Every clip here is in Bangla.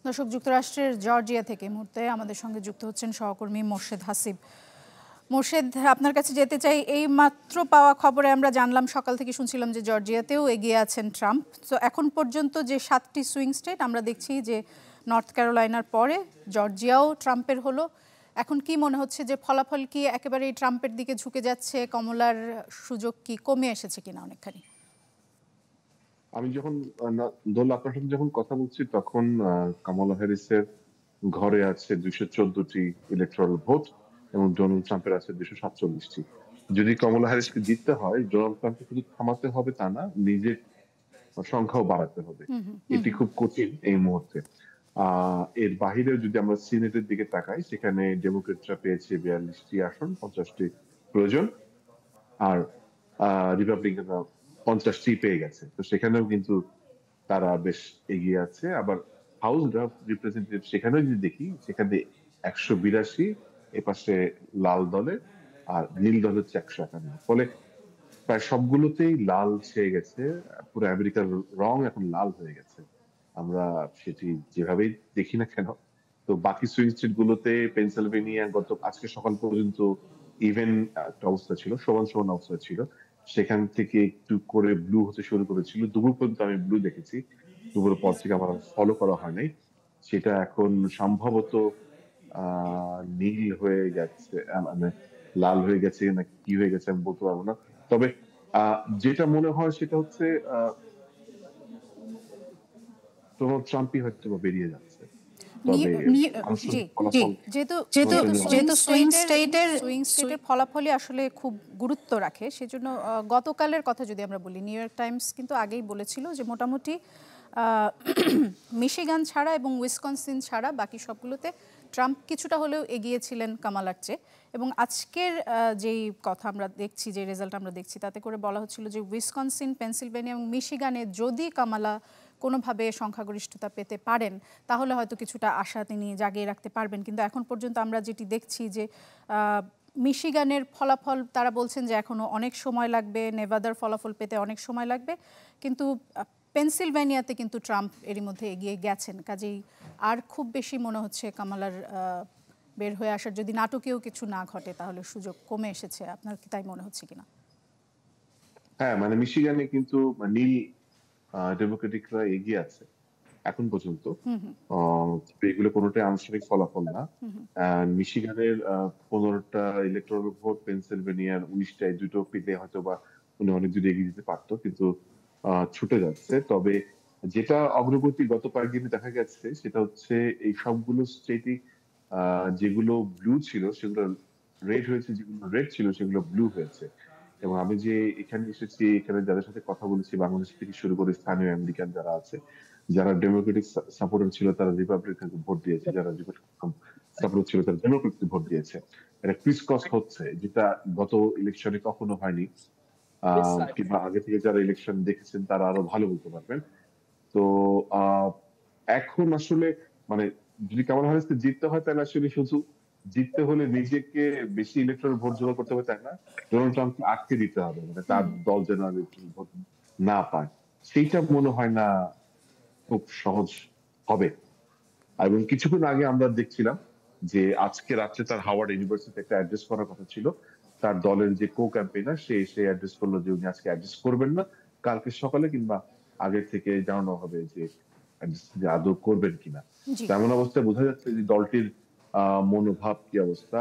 দর্শক, যুক্তরাষ্ট্রের জর্জিয়া থেকে মুহূর্তে আমাদের সঙ্গে যুক্ত হচ্ছেন সহকর্মী মোর্শেদ হাসিব। মোর্শেদ, আপনার কাছে যেতে চাই। এই মাত্র পাওয়া খবরে আমরা জানলাম, সকাল থেকে শুনছিলাম যে জর্জিয়াতেও এগিয়ে আছেন ট্রাম্প। তো এখন পর্যন্ত যে 7টি সুইং স্টেট আমরা দেখছি যে নর্থ ক্যারোলাইনার পরে জর্জিয়াও ট্রাম্পের হলো। এখন কি মনে হচ্ছে যে ফলাফল কি একেবারেই ট্রাম্পের দিকে ঝুঁকে যাচ্ছে? কমলার সুযোগ কি কমে এসেছে কিনা অনেকখানি? আমি যখন দোল আপনার সাথে যখন কথা বলছি তখন কামালা হ্যারিসের ঘরে আছে 214টি ইলেকট্রাল ভোট এবং ডোনাল্ড ট্রাম্পের আছে 247টি। যদি কমলা হ্যারিসকে জিততে হয়, ডোনাল্ড ট্রাম্পকে শুধু থামাতে হবে তা না, নিজের সংখ্যাও বাড়াতে হবে। এটি খুব কঠিন এই মুহূর্তে। এর বাহিরে যদি আমরা সিনেটের দিকে তাকাই, সেখানে ডেমোক্রেটরা পেয়েছে 42টি আসন, 50টি প্রয়োজন, আর রিপাবলিকানরা 50টি পেয়ে গেছে। তো সেখানেও কিন্তু তারা বেশ এগিয়ে আছে। আবার হাউস অফ রিপ্রেজেন্টেটিভ সেখানেও যদি দেখি, সেখানে 182, এপাশে লাল দলে আর নীল দল হচ্ছে 151। ফলে প্রায় সবগুলোতেই লাল ছেয়ে গেছে। পুরো আমেরিকার রং এখন লাল হয়ে গেছে, আমরা সেটি যেভাবেই দেখি না কেন। তো বাকি সুইং স্টেট গুলোতে পেনসিলভেনিয়া আজকে সকাল পর্যন্ত ইভেন একটা অবস্থা ছিল, সমান সমান অবস্থা ছিল। সেখান থেকে একটু করে ব্লু হতে শুরু করেছিল, দুপুর পর্যন্ত আমি ব্লু দেখেছি। দুপুরের পর থেকে আমার ফলো করা হয় নাই। সেটা এখন সম্ভবত নীল হয়ে গেছে, মানে লাল হয়ে গেছে না কি হয়ে গেছে আমি বলতে পারবো না। তবে যেটা মনে হয় সেটা হচ্ছে ডোনাল্ড ট্রাম্পই হয়তো বেরিয়ে যাচ্ছে। তবে আনুষ্ঠানিক ফলাফল যেহেতু সুইং স্টেটের ফলাফলই আসলে খুব গুরুত্ব রাখে, সেজন্য গতকালের কথা যদি আমরা বলি, নিউ ইয়র্ক টাইমস কিন্তু আগেই বলেছিল যে মোটামুটি মিশিগান ছাড়া এবং উইসকনসিন ছাড়া বাকি সবগুলোতে ট্রাম্প কিছুটা হলেও এগিয়েছিলেন কামালার চেয়ে। এবং আজকের যেই কথা আমরা দেখছি, যে রেজাল্ট আমরা দেখছি, তাতে করে বলা হচ্ছিল যে উইসকনসিন, পেনসিলভেনিয়া এবং মিশিগানে যদি কামালা কোনোভাবে সংখ্যাগরিষ্ঠতা পেতে পারেন, তাহলে হয়তো কিছুটা আশা তিনি জাগিয়ে রাখতে পারবেন। কিন্তু এখন পর্যন্ত আমরা যেটি দেখছি যে মিশিগানের ফলাফল তারা বলছেন যে এখনও অনেক সময় লাগবে, নেভাদার ফলাফল পেতে অনেক সময় লাগবে, কিন্তু পেনসিলভেনিয়াতে কিন্তু ট্রাম্প এরই মধ্যে এগিয়ে গেছেন। কাজেই আর খুব বেশি মনে হচ্ছে কামালার বের হয়ে আসার, যদি নাটকীয় কিছু না ঘটে, তাহলে সুযোগ কমে এসেছে। আপনার কি তাই মনে হচ্ছে কিনা? হ্যাঁ, মানে মিশিগানে কিন্তু নীল ডেমোক্রেটিকরা এগিয়ে আছে এখন পর্যন্ত। এগুলো কোনোটাই আনুষ্ঠানিক ফলাফল না। মিশিগানের 15টা ইলেকট্রাল ভোট, পেনসিলভেনিয়ার 19টায়, দুটো পেলে হয়তো বা উনি অনেক দূর এগিয়ে যেতে পারতো, কিন্তু ছুটে যাচ্ছে। তবে যেটা অগ্রগতি গত কয়েকদিনে দেখা গেছে সেটা হচ্ছে এই সবগুলো স্টেটই যেগুলো ব্লু ছিল সেগুলো রেড হয়েছে, যেগুলো রেড ছিল সেগুলো ব্লু হয়েছে। এবং আমি যে এখানে এসেছি, এখানে যাদের সাথে কথা বলেছি, বাংলাদেশ থেকে শুরু করে স্থানীয় আমেরিকান যারা আছে, যারা ডেমোক্রেটিক সাপোর্টার ছিল তারা রিপাবলিকানকে ভোট দিয়েছে, যারা রিপাবলিকান সাপোর্টার ছিল তারা ডেমোক্রেটকে ভোট দিয়েছে। এটা ক্রিসক্রস হচ্ছে, যেটা গত ইলেকশনে কখনো হয়নি। কিংবা আগে থেকে যারা ইলেকশন দেখেছেন তারা আরো ভালো বলতে পারবেন। তো এখন আসলে মানে যদি কামালা হ্যারিসকে জিততে হয়, তাহলে আসলে শুধু জিততে হলে নিজেকে বেশি ইলেকট্রাল ভোট জোগাড় করতে হবে তাই না, ডোনাল্ড ট্রাম্পকে আটকে দিতে হবে, মানে তার দল যেন ইলেকট্রাল ভোট না পায়। সেইটা মনে হয় না খুব সহজ হবে। এবং কিছুক্ষণ আগে আমরা দেখছিলাম যে আজকে রাত্রে তার হাওয়ার্ড ইউনিভার্সিটি একটা অ্যাড্রেস করার কথা ছিল। তার দলের যে কো ক্যাম্পেইনার সে এসে অ্যাড্রেস করলো যে উনি আজকে অ্যাড্রেস করবেন না, কালকে সকালে কিংবা আগের থেকে জানানো হবে যে আদৌ করবেন কিনা। তেমন অবস্থায় বোঝা যাচ্ছে যে দলটির মনোভাব কি অবস্থা।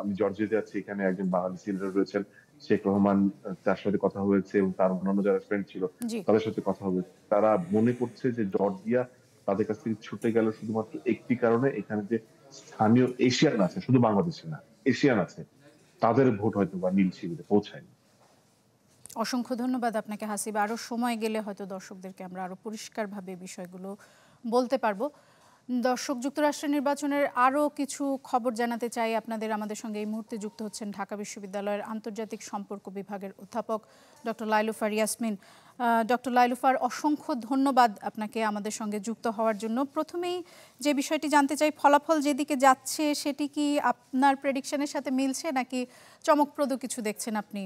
আমি জর্জিয়াতে আছি, এখানে একজন বাঙালি সিনেটর রয়েছেন, শেখ রহমান, তার সাথে কথা হয়েছে এবং তার অন্যান্য যারা ফ্রেন্ড ছিল তাদের সাথে কথা হয়েছে। তারা মনে করছে যে জর্জিয়া তাদের কাছ থেকে ছুটে গেল শুধুমাত্র একটি কারণে, এখানে যে স্থানীয় এশিয়ান আছে, শুধু বাংলাদেশি না, এশিয়ান আছে, তাদের ভোট হয়তো বা নীল শিবিরে পৌঁছায়নি। অসংখ্য ধন্যবাদ আপনাকে হাসিব। আরও সময় গেলে হয়তো দর্শকদেরকে আমরা আরও পরিষ্কারভাবে বিষয়গুলো বলতে পারবো। দর্শক, যুক্তরাষ্ট্রের নির্বাচনের আরও কিছু খবর জানাতে চাই আপনাদের। আমাদের সঙ্গে এই মুহূর্তে যুক্ত হচ্ছেন ঢাকা বিশ্ববিদ্যালয়ের আন্তর্জাতিক সম্পর্ক বিভাগের অধ্যাপক ডক্টর লাইলুফার ইয়াসমিন। ডক্টর লাইলুফার, অসংখ্য ধন্যবাদ আপনাকে আমাদের সঙ্গে যুক্ত হওয়ার জন্য। প্রথমেই যে বিষয়টি জানতে চাই, ফলাফল যেদিকে যাচ্ছে সেটি কি আপনার প্রেডিকশনের সাথে মিলছে, নাকি চমকপ্রদ কিছু দেখছেন আপনি?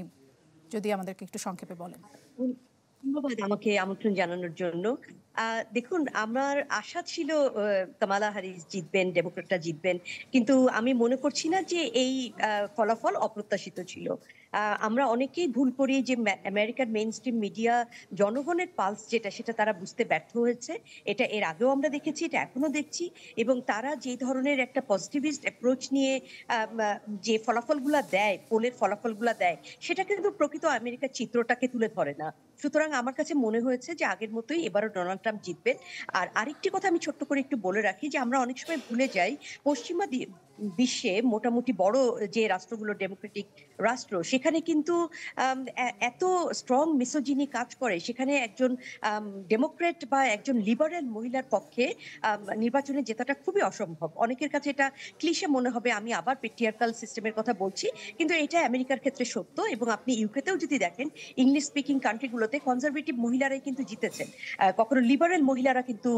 যদি আমাদেরকে একটু সংক্ষেপে বলেন। ধন্যবাদ আমাকে আমন্ত্রণ জানানোর জন্য। দেখুন, আমার আশা ছিল কামালা হ্যারিস জিতবেন, ডেমোক্র্যাটরা জিতবেন। কিন্তু আমি মনে করছি না যে এই ফলাফল অপ্রত্যাশিত ছিল। আমরা অনেকেই ভুল করি যে আমেরিকার মেইনস্ট্রিম মিডিয়া জনগণের পালস যেটা সেটা তারা বুঝতে ব্যর্থ হয়েছে। এটা এর আগেও আমরা দেখেছি, এটা এখনো দেখছি। এবং তারা যে ধরনের একটা পজিটিভিস্ট অ্যাপ্রোচ নিয়ে যে ফলাফলগুলা দেয়, পোলের ফলাফলগুলা দেয়, সেটা কিন্তু প্রকৃত আমেরিকার চিত্রটাকে তুলে ধরে না। সুতরাং আমার কাছে মনে হয়েছে যে আগের মতোই এবারও ডোনাল্ড ট্রাম্প জিতবেন। আর আরেকটি কথা আমি ছোট্ট করে একটু বলে রাখি যে আমরা অনেক সময় ভুলে যাই পশ্চিমা বিশ্বে মোটামুটি বড় যে রাষ্ট্রগুলো ডেমোক্রেটিক রাষ্ট্র, সেখানে কিন্তু এত স্ট্রং মিসোজিনি কাজ করে। সেখানে একজন ডেমোক্রেট বা একজন লিবারেল মহিলার পক্ষে নির্বাচনে জেতাটা খুবই অসম্ভব। অনেকের কাছে এটা ক্লিশে মনে হবে, আমি আবার পেট্রিয়ার্কাল সিস্টেমের কথা বলছি, কিন্তু এটা আমেরিকার ক্ষেত্রে সত্য। এবং আপনি ইউকেতেও যদি দেখেন, ইংলিশ স্পিকিং কান্ট্রিগুলোতে কনজারভেটিভ মহিলারাই কিন্তু জিতেছেন। কখনো লিবারেল মহিলারা কিন্তু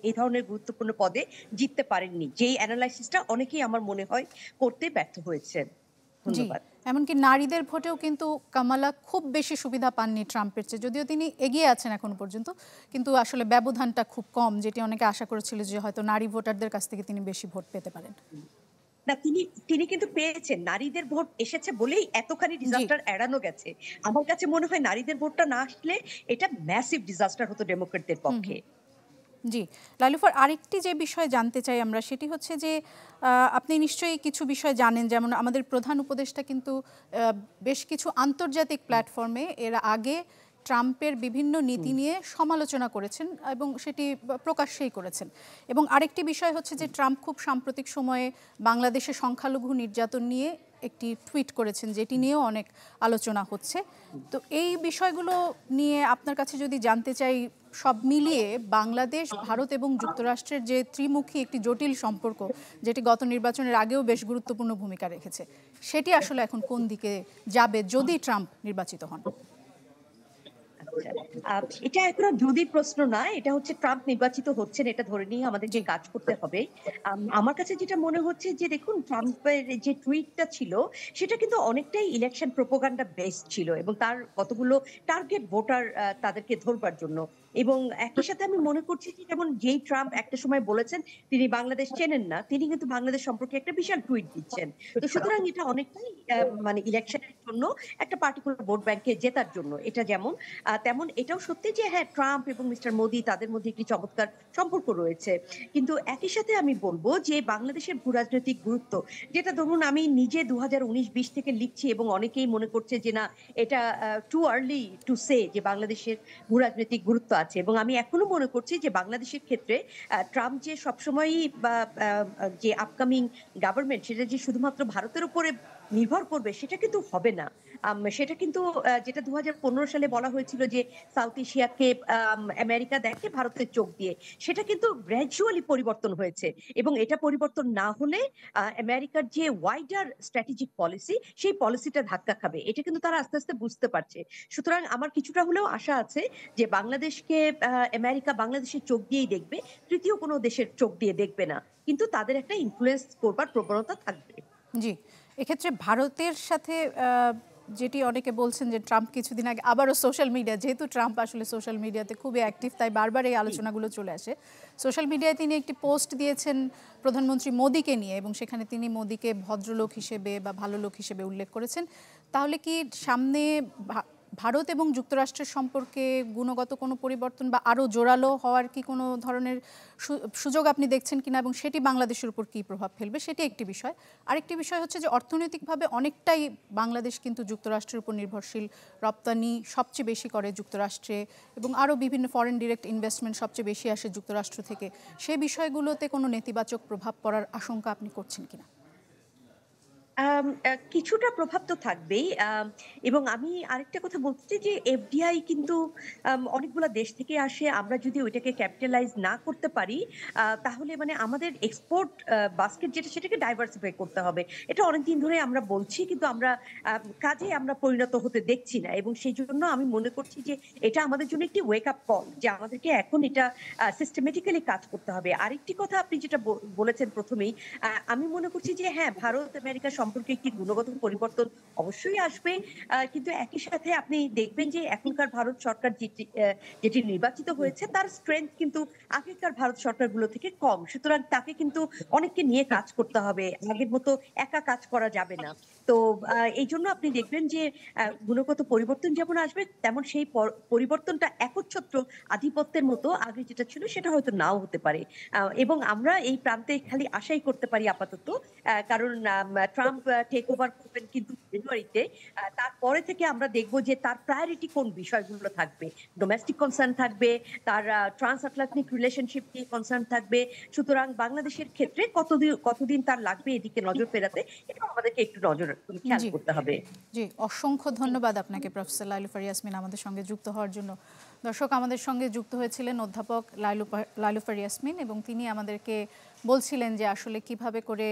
এই ধরনের গুরুত্বপূর্ণ পদে জিততে পারেননি, যেই অ্যানালাইসিসটা অনেকেই আমার মনে হয় করতে ব্যর্থ হয়েছেন। জি, ধন্যবাদ। এমনকি নারীদের ভোটেও কিন্তু কামালা খুব বেশি সুবিধা পাননি ট্রাম্পের চেয়ে, যদিও তিনি এগিয়ে আছেন এখন পর্যন্ত, কিন্তু আসলে ব্যবধানটা খুব কম, যেটি অনেকে আশা করেছিল যে হয়তো নারী ভোটারদের কাছ থেকে তিনি বেশি ভোট পেতে পারেন। না, তিনি তিনি কিন্তু পেয়েছেন। নারীদের ভোট এসেছে বলেই এতখানি ডিজাস্টার এড়ানো গেছে। আমার কাছে মনে হয় নারীদের ভোটটা না আসলে এটা ম্যাসিভ ডিজাস্টার হতো ডেমোক্রেটদের পক্ষে। জি, লালুফার আরেকটি যে বিষয় জানতে চাই আমরা, সেটি হচ্ছে যে আপনি নিশ্চয়ই কিছু বিষয় জানেন, যেমন আমাদের প্রধান উপদেষ্টা কিন্তু বেশ কিছু আন্তর্জাতিক প্ল্যাটফর্মে এর আগে ট্রাম্পের বিভিন্ন নীতি নিয়ে সমালোচনা করেছেন এবং সেটি প্রকাশ্যেই করেছেন। এবং আরেকটি বিষয় হচ্ছে যে ট্রাম্প খুব সাম্প্রতিক সময়ে বাংলাদেশে সংখ্যালঘু নির্যাতন নিয়ে একটি টুইট করেছেন, যেটি নিয়েও অনেক আলোচনা হচ্ছে। তো এই বিষয়গুলো নিয়ে আপনার কাছে যদি জানতে চাই, সব মিলিয়ে বাংলাদেশ, ভারত এবং যুক্তরাষ্ট্রের যে ত্রিমুখী একটি জটিল সম্পর্ক, যেটি গত নির্বাচনের আগেও বেশ গুরুত্বপূর্ণ ভূমিকা রেখেছে, সেটি আসলে এখন কোন দিকে যাবে যদি ট্রাম্প নির্বাচিত হন? এটা এখন যদি প্রশ্ন না, এটা হচ্ছে ট্রাম্প নির্বাচিত হচ্ছেন, এটা ধরে নিয়ে আমাদেরকে কাজ করতে হবে। আমার কাছে যেটা মনে হচ্ছে যে দেখুন, ট্রাম্পের যে টুইটটা ছিল সেটা কিন্তু অনেকটাই ইলেকশন প্রোপাগান্ডা বেসড ছিল, এবং তার কতগুলো টার্গেট ভোটার তাদেরকে ধরবার জন্য। এবং একই সাথে আমি মনে করছি যে যেমন যেই ট্রাম্প একটা সময় বলেছেন তিনি বাংলাদেশ চেনেন না, তিনি কিন্তু বাংলাদেশ সম্পর্কে একটা বিশাল টুইট দিচ্ছেন। তো সুতরাং এটা অনেকটাই মানে ইলেকশনের জন্য একটা পার্টিকুলার ভোট ব্যাংকে জেতার জন্য। এটা যেমন তেমন এটাও সত্যি যে হ্যাঁ, ট্রাম্প এবং মিস্টার মোদি তাদের মধ্যে একটি চমৎকার সম্পর্ক রয়েছে। কিন্তু একই সাথে আমি বলবো যে বাংলাদেশের ভূরাজনৈতিক গুরুত্ব, যেটা ধরুন আমি নিজে 2019-20 থেকে লিখছি এবং অনেকেই মনে করছে যে না, এটা টু আর্লি টু সে যে বাংলাদেশের ভূরাজনৈতিক গুরুত্ব আছে। এবং আমি এখনো মনে করছি যে বাংলাদেশের ক্ষেত্রে ট্রাম্প যে সবসময়ই বা যে আপকামিং গভর্নমেন্ট সেটা যে শুধুমাত্র ভারতের উপরে নির্ভর করবে সেটা কিন্তু হবে না। সেটা কিন্তু যেটা 2015 সালে বলা হয়েছিল যে সাউথ এশিয়াকে আমেরিকা দেখে ভারতের চোখ দিয়ে, সেটা কিন্তু গ্র্যাজুয়ালি পরিবর্তন হয়েছে। এবং এটা পরিবর্তন না হলে আমেরিকার যে ওয়াইডার স্ট্র্যাটেজিক পলিসি, সেই পলিসিটা ধাক্কা খাবে। এটা কিন্তু তারা আস্তে আস্তে বুঝতে পারছে। সুতরাং আমার কিছুটা হলেও আশা আছে যে বাংলাদেশকে আমেরিকা বাংলাদেশের চোখ দিয়েই দেখবে, তৃতীয় কোনো দেশের চোখ দিয়ে দেখবে না, কিন্তু তাদের একটা ইনফ্লুয়েন্স করবার প্রবণতা থাকবে। জি, এক্ষেত্রে ভারতের সাথে যেটি অনেকে বলছেন যে ট্রাম্প কিছুদিন আগে আবারও সোশ্যাল মিডিয়া, যেহেতু ট্রাম্প আসলে সোশ্যাল মিডিয়াতে খুবই অ্যাক্টিভ, তাই বারবার এই আলোচনাগুলো চলে আসে। সোশ্যাল মিডিয়ায় তিনি একটি পোস্ট দিয়েছেন প্রধানমন্ত্রী মোদিকে নিয়ে, এবং সেখানে তিনি মোদিকে ভদ্রলোক হিসেবে বা ভালো লোক হিসেবে উল্লেখ করেছেন। তাহলে কি সামনে ভারত এবং যুক্তরাষ্ট্রের সম্পর্কে গুণগত কোনো পরিবর্তন বা আরও জোরালো হওয়ার কি কোনো ধরনের সুযোগ আপনি দেখছেন কিনা, এবং সেটি বাংলাদেশের উপর কী প্রভাব ফেলবে, সেটি একটি বিষয়। আরেকটি বিষয় হচ্ছে যে অর্থনৈতিকভাবে অনেকটাই বাংলাদেশ কিন্তু যুক্তরাষ্ট্রের উপর নির্ভরশীল, রপ্তানি সবচেয়ে বেশি করে যুক্তরাষ্ট্রে, এবং আরও বিভিন্ন ফরেন ডিরেক্ট ইনভেস্টমেন্ট সবচেয়ে বেশি আসে যুক্তরাষ্ট্র থেকে। সেই বিষয়গুলোতে কোনো নেতিবাচক প্রভাব পড়ার আশঙ্কা আপনি করছেন কিনা? কিছুটা প্রভাব তো থাকবেই। এবং আমি আরেকটা কথা বলতে চাই যে এফডিআই কিন্তু অনেকগুলা দেশ থেকে আসে। আমরা যদি ওইটাকে ক্যাপিটালাইজ না করতে পারি, তাহলে মানে আমাদের এক্সপোর্ট বাস্কেট যেটা, সেটাকে ডাইভার্সিফাই করতে হবে। এটা অনেকদিন ধরে আমরা বলছি, কিন্তু আমরা কাজে আমরা পরিণত হতে দেখছি না। এবং সেই জন্য আমি মনে করছি যে এটা আমাদের জন্য একটি ওয়েক আপ কল, যে আমাদেরকে এখন এটা সিস্টেমেটিক্যালি কাজ করতে হবে। আরেকটি কথা আপনি যেটা বলেছেন প্রথমেই, আমি মনে করছি যে হ্যাঁ, ভারত আমেরিকা সম্পর্কে একটি গুণগত পরিবর্তন অবশ্যই আসবে। কিন্তু একই সাথে আপনি দেখবেন যে এখনকার ভারত সরকার যেটি নির্বাচিত হয়েছে তার স্ট্রেংথ কিন্তু আগেকার ভারত সরকারগুলো থেকে কম। সুতরাং তাকে কিন্তু অনেককে নিয়ে কাজ করতে হবে। আগের মতো একা কাজ করা যাবে না। তো এইজন্য আপনি দেখবেন যে গুণগত পরিবর্তন যেমন আসবে তেমন সেই পরিবর্তনটা একচ্ছত্র আধিপত্যের মতো আগে যেটা ছিল সেটা হয়তো নাও হতে পারে। এবং আমরা এই প্রান্তে খালি আশাই করতে পারি আপাতত। কারণ ট্রাম্প টেক ওভার করবেন কিন্তু ফেব্রুয়ারিতে। তারপরে থেকে আমরা দেখব যে তার প্রায়োরিটি কোন বিষয়গুলো থাকবে। ডোমেস্টিক কনসার্ন থাকবে, তার ট্রান্স আটলান্টিক রিলেশনশিপ নিয়ে কনসার্ন থাকবে। সুতরাং বাংলাদেশের ক্ষেত্রে কতদিন তার লাগবে এদিকে নজর ফেরাতে, এটা আমাদেরকে একটু খেয়াল জি করতে হবে। জি, অসংখ্য ধন্যবাদ আপনাকে প্রফেসর লাইলুফার ইয়াসমিন আমাদের সঙ্গে যুক্ত হওয়ার জন্য। দর্শক, আমাদের সঙ্গে যুক্ত হয়েছিলেন অধ্যাপক লাইলুফার ইয়াসমিন এবং তিনি আমাদেরকে বলছিলেন যে আসলে কিভাবে করে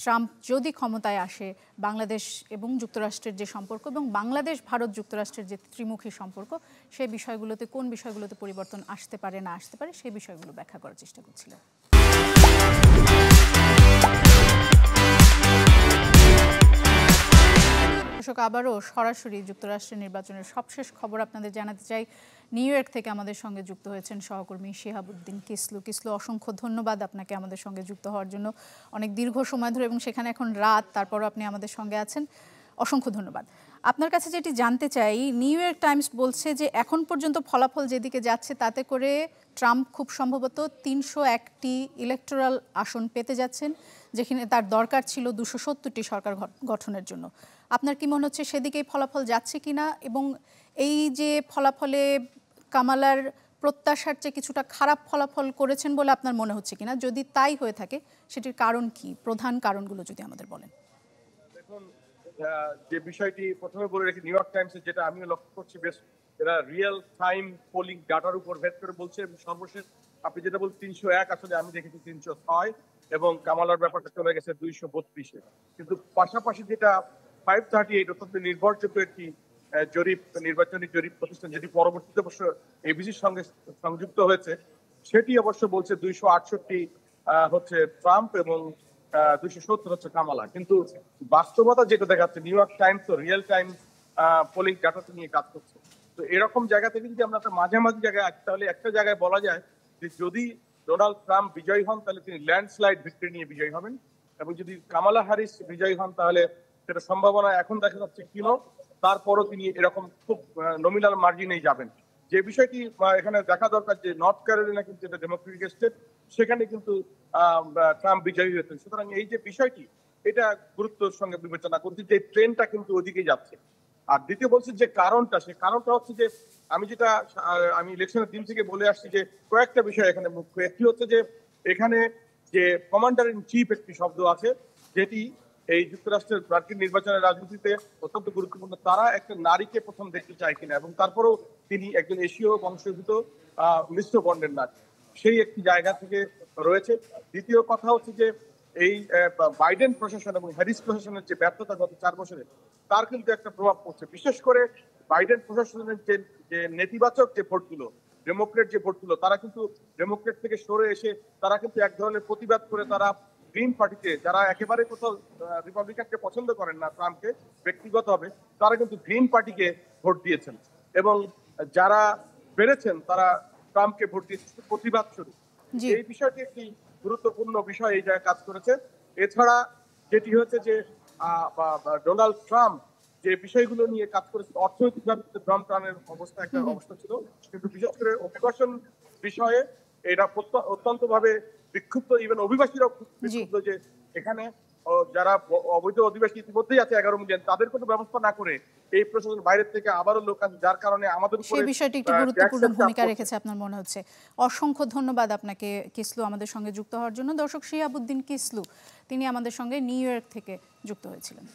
ট্রাম্প যদি ক্ষমতায় আসে বাংলাদেশ এবং যুক্তরাষ্ট্রের যে সম্পর্ক এবং বাংলাদেশ ভারত যুক্তরাষ্ট্রের যে ত্রিমুখী সম্পর্ক সেই বিষয়গুলোতে কোন বিষয়গুলোতে পরিবর্তন আসতে পারে না আসতে পারে সেই বিষয়গুলো ব্যাখ্যা করার চেষ্টা করছিলেন। দর্শক, আবারও সরাসরি যুক্তরাষ্ট্রের নির্বাচনের সবশেষ খবর আপনাদের জানাতে চাই। নিউ ইয়র্ক থেকে আমাদের সঙ্গে যুক্ত হয়েছেন সহকর্মী শিহাবুদ্দিন কিসলু। অসংখ্য ধন্যবাদ আপনাকে আমাদের সঙ্গে যুক্ত হওয়ার জন্য, অনেক দীর্ঘ সময় ধরে, এবং সেখানে এখন রাত, তারপরও আপনি আমাদের সঙ্গে আছেন, অসংখ্য ধন্যবাদ। আপনার কাছে যেটি জানতে চাই, নিউ ইয়র্ক টাইমস বলছে যে এখন পর্যন্ত ফলাফল যেদিকে যাচ্ছে তাতে করে ট্রাম্প খুব সম্ভবত ৩০১টি ইলেকটোরাল আসন পেতে যাচ্ছেন, যেখানে তার দরকার ছিল ২৭০টি সরকার গঠনের জন্য। আপনার কি মনে হচ্ছে সেদিকেই ফলাফল যাচ্ছে কিনা, এবং এই যে ফলাফলে কামালার প্রত্যাশার চেয়ে কিছুটা খারাপ ফলাফল করেছেন বলে আপনার মনে হচ্ছে কিনা? যদি তাই হয়ে থাকে সেটির কারণ কি, প্রধান কারণগুলো যদি আমাদের বলেন। দেখুন, যে বিষয়টি প্রথমে বলে রেখে নিউ ইয়র্ক টাইমসের, যেটা আমিও লক্ষ্য করছি, বেশ এরা রিয়েল টাইম পোলিং ডাটার উপর ভেদ করে বলছে। সর্বশেষ আপনি যেটা বলছেন ৩০১, আসলে আমি দেখেছি ৩০৬, এবং কামালার ব্যাপারটা চলে গেছে ২৩২-এ। কিন্তু পাশাপাশি যেটা 538 অত্যন্ত নির্ভরযোগ্য একটি জরিপ, নির্বাচনী জরিপ প্রতিষ্ঠান, যেটি পরবর্তীতে অবশ্য এবিসির সঙ্গে সংযুক্ত হয়েছে, সেটি অবশ্য বলছে ২৬৮ হচ্ছে ট্রাম্প এবং ২৭০ হচ্ছে কামালা। কিন্তু বাস্তবতা যেটা দেখাচ্ছে, নিউ ইয়র্ক টাইমস তো রিয়েল টাইম পোলিং ডাটা নিয়ে কাজ করছে। তো এরকম জায়গা থেকে যদি আমরা একটা মাঝামাঝি জায়গায় আসি, তাহলে একটা জায়গায় বলা যায় যে যদি ডোনাল্ড ট্রাম্প বিজয়ী হন তাহলে তিনি ল্যান্ডস্লাইড ভিক্টরি নিয়ে বিজয়ী হবেন, এবং যদি কামালা হ্যারিস বিজয়ী হন তাহলে সেটা সম্ভাবনা এখন দেখা যাচ্ছে কিনো, তারপরও তিনি এরকম খুব নমিনাল মার্জিনেই যাবেন। যে বিষয়টি এখানে দেখা দরকার যে নর্থ ক্যারোলিনা কিন্তু এটা ডেমোক্রেটিক স্টেট, সেখানে কিন্তু ট্রাম্প বিজয়ী হয়েছেন। সুতরাং এই যে বিষয়টি, এটা গুরুত্বের সঙ্গে বিবেচনা করছি যে ট্রেনটা কিন্তু ওদিকে যাচ্ছে। আর দ্বিতীয় বলছি যে কারণটা, সে কারণটা হচ্ছে যে আমি ইলেকশনের দিন থেকে বলে আসছি যে কয়েকটা বিষয় এখানে মুখ্য। একটি হচ্ছে যে এখানে যে কমান্ডার ইন চিফ একটি শব্দ আছে, যেটি এই যুক্তরাষ্ট্রের মার্কিন নির্বাচনের রাজনীতিতে অত্যন্ত গুরুত্বপূর্ণ। তারা একটা নারীকে প্রথম দেখতে চায় কিনা, এবং তারপরেও তিনি একজন এশীয় বংশোদ্ভূত মিশ্র বর্ণের নারী, সেই একটি জায়গা থেকে রয়েছে। দ্বিতীয় কথা হচ্ছে যে এই বাইডেন প্রশাসন এবং হ্যারিস প্রশাসনের যে ব্যর্থতা গত 4 বছরে, তার কিন্তু একটা প্রভাব পড়ছে। বিশেষ করে বাইডেন প্রশাসনের যে নেতিবাচক যে ভোটগুলো, ডেমোক্রেট যে ভোটগুলো, তারা কিন্তু ডেমোক্রেট থেকে সরে এসে তারা কিন্তু এক ধরনের প্রতিবাদ করে তারা গ্রিন পার্টিতে, যারা একেবারে কোথাও রিপাবলিকানকে পছন্দ করেন না ট্রাম্পকে ব্যক্তিগতভাবে, তারা কিন্তু গ্রিন পার্টিকে ভোট দিয়েছেন, এবং যারা বেড়েছেন তারা ট্রাম্পকে ভোট দিয়েছে প্রতিবাদ শুরু। এই বিষয়টি একটি গুরুত্বপূর্ণ বিষয় এই জায়গায় কাজ করেছে। এছাড়া যেটি হচ্ছে যে ডোনাল্ড ট্রাম্প যে বিষয়গুলো নিয়ে কাজ করেছে, অর্থনৈতিকভাবে ট্রাম্পের অবস্থা একটা অবস্থা ছিল, কিন্তু বিশেষ করে অভিবাসন বিষয়ে এটা অত্যন্ত ভাবে বিক্ষুব্ধ। ইভেন অভিবাসীরাও বিক্ষুব্ধ যে এখানে যারা অবৈধ অধিবাসী ইতিমধ্যেই আছে 11 মিলিয়ন, তাদের কোনো ব্যবস্থা না করে এই প্রশাসন বাইরের থেকে আবারও লোক আছে, যার কারণে আমাদের উপরে সেই বিষয়টি একটি গুরুত্বপূর্ণ ভূমিকা রেখেছে আপনার মনে হচ্ছে। অসংখ্য ধন্যবাদ আপনাকে কিসলু আমাদের সঙ্গে যুক্ত হওয়ার জন্য। দর্শক, শিহাবুদ্দিন কিসলু তিনি আমাদের সঙ্গে নিউ ইয়র্ক থেকে যুক্ত হয়েছিলেন।